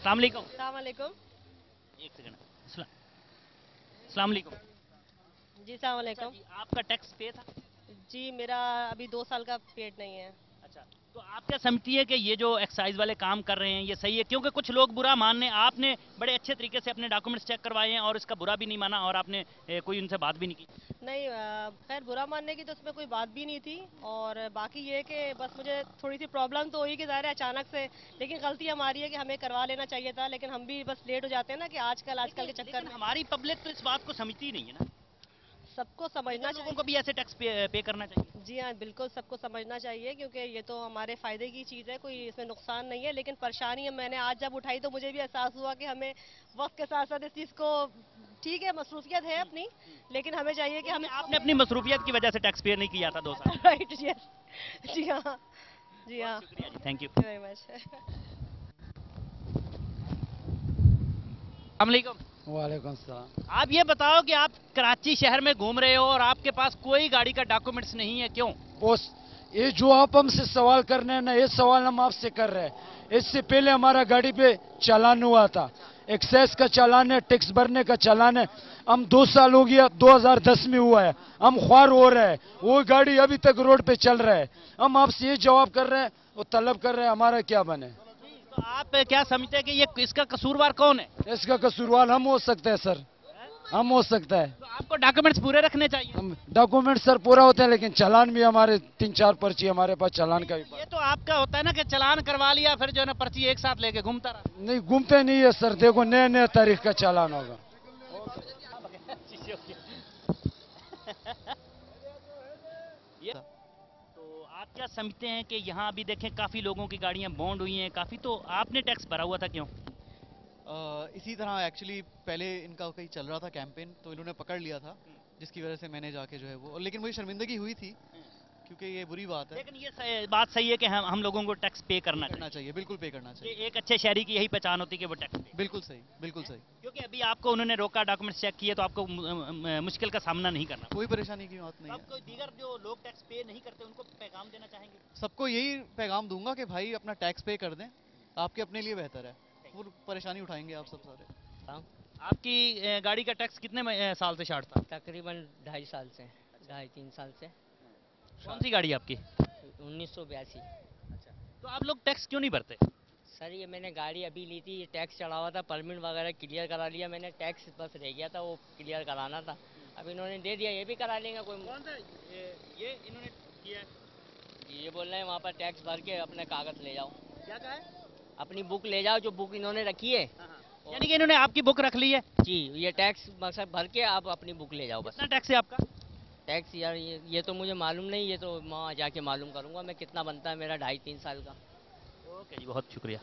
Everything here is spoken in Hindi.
अस्सलाम वालेकुम। अस्सलाम वालेकुम। एक सेकंड। अस्सलाम वालेकुम। जी अस्सलाम अच्छा वालेकुम। जी, आपका टैक्स पे था? जी मेरा अभी 2 साल का पेड नहीं है। अच्छा, तो आप क्या समझती है कि ये जो एक्साइज वाले काम कर रहे हैं ये सही है? क्योंकि कुछ लोग बुरा मानने, आपने बड़े अच्छे तरीके से अपने डॉक्यूमेंट्स चेक करवाए हैं और इसका बुरा भी नहीं माना और आपने कोई उनसे बात भी नहीं की। नहीं खैर बुरा मानने की तो उसमें कोई बात भी नहीं थी। और बाकी ये कि बस मुझे थोड़ी सी प्रॉब्लम तो हुई कि ज़ाहिर है अचानक से, लेकिन गलती हमारी है कि हमें करवा लेना चाहिए था, लेकिन हम भी बस लेट हो जाते हैं ना कि आजकल के चक्कर लेकिन में। हमारी पब्लिक तो इस बात को समझती ही नहीं है ना। सबको समझना लोगों चाहिए। को भी ऐसे टैक्स पे करना चाहिए। जी हाँ बिल्कुल सबको समझना चाहिए, क्योंकि ये तो हमारे फ़ायदे की चीज़ है, कोई इसमें नुकसान नहीं है। लेकिन परेशानी मैंने आज जब उठाई तो मुझे भी एहसास हुआ कि हमें वक्त के साथ साथ इस चीज़ को, ठीक है मसरूफियत है अपनी, लेकिन हमें चाहिए कि हमें आपने अपनी मसरूफियत की वजह से टैक्स पे नहीं किया था 2 साल। Right yes. जी हाँ। जी हाँ। बहुत शुक्रिया जी, थैंक यू। Very much. अस्सलाम। वालेकुम सलाम। आप ये बताओ कि आप कराची शहर में घूम रहे हो और आपके पास कोई गाड़ी का डॉक्यूमेंट्स नहीं है, क्यों? बॉस, ये जो आप हमसे सवाल करने हैं ना, ये सवाल हम आपसे कर रहे हैं। इससे पहले हमारा गाड़ी पे चालान हुआ था, एक्साइज का चालान है, टैक्स भरने का चालान है। हम 2 साल हो गया, 2010 में हुआ है, हम ख्वार हो रहे हैं, वो गाड़ी अभी तक रोड पे चल रहा है। हम आपसे ये जवाब कर रहे हैं, वो तलब कर रहे हैं, हमारा क्या बने। तो आप क्या समझते हैं कि ये इसका कसूरवार कौन है? इसका कसूरवार हम हो सकते हैं सर, हम हो सकता है। तो आपको डॉक्यूमेंट्स पूरे रखने चाहिए। हम डॉक्यूमेंट सर पूरा होते हैं, लेकिन चालान भी हमारे 3-4 पर्ची हमारे पास चालान का भी। ये तो आपका होता है ना कि चालान करवा लिया फिर जो है ना पर्ची एक साथ लेके घूमता रहा। नहीं घूमते नहीं है सर, देखो नए नए तारीख का चालान होगा। ये तो आप क्या समझते हैं कि यहाँ अभी देखें काफी लोगों की गाड़ियाँ बॉन्ड हुई हैं काफी, तो आपने टैक्स भरा हुआ था, क्यों? इसी तरह एक्चुअली पहले इनका कहीं चल रहा था कैंपेन, तो इन्होंने पकड़ लिया था, जिसकी वजह से मैंने जाके जो है वो, लेकिन मुझे शर्मिंदगी हुई थी क्योंकि ये बुरी बात है। लेकिन ये बात सही है कि हम लोगों को टैक्स पे करना करना चाहिए, बिल्कुल पे करना चाहिए। चाहिए। एक अच्छे शहरी की यही पहचान होती है कि वो टैक्स पे। बिल्कुल सही, बिल्कुल सही। क्योंकि अभी आपको उन्होंने रोका, डॉक्यूमेंट्स चेक किए, तो आपको मुश्किल का सामना नहीं करना। कोई परेशानी की बात नहीं है। आपको दीगर जो लोग टैक्स पे नहीं करते उनको पैगाम देना चाहेंगे? सबको यही पैगाम दूंगा कि भाई अपना टैक्स पे कर दें, आपके अपने लिए बेहतर है। वो परेशानी उठाएंगे आप सब सारे। हाँ, आपकी गाड़ी का टैक्स कितने साल से शार्ट था? तकरीबन 2.5 साल से, 2.5-3 साल से। कौन सी गाड़ी आपकी? 1982। तो आप लोग टैक्स क्यों नहीं भरते? सर ये मैंने गाड़ी अभी ली थी, ये टैक्स चढ़ा हुआ था, परमिट वगैरह क्लियर करा लिया मैंने, टैक्स बस रह गया था वो क्लियर कराना था, अब इन्होंने दे दिया, ये भी करा लेंगे कोई। कौन सा ये इन्होंने किया है? ये बोल रहे हैं वहाँ पर टैक्स भर के अपने कागज ले जाओ, क्या कहा है? अपनी बुक ले जाओ, जो बुक इन्होंने रखी है। यानी कि इन्होंने आपकी बुक रख ली है? जी, ये टैक्स मतलब भर के आप अपनी बुक ले जाओ बस। कितना टैक्स है आपका? टैक्स यार ये तो मुझे मालूम नहीं, ये तो वहाँ जाके मालूम करूँगा मैं कितना बनता है मेरा 2.5-3 साल का। ओके जी, बहुत शुक्रिया।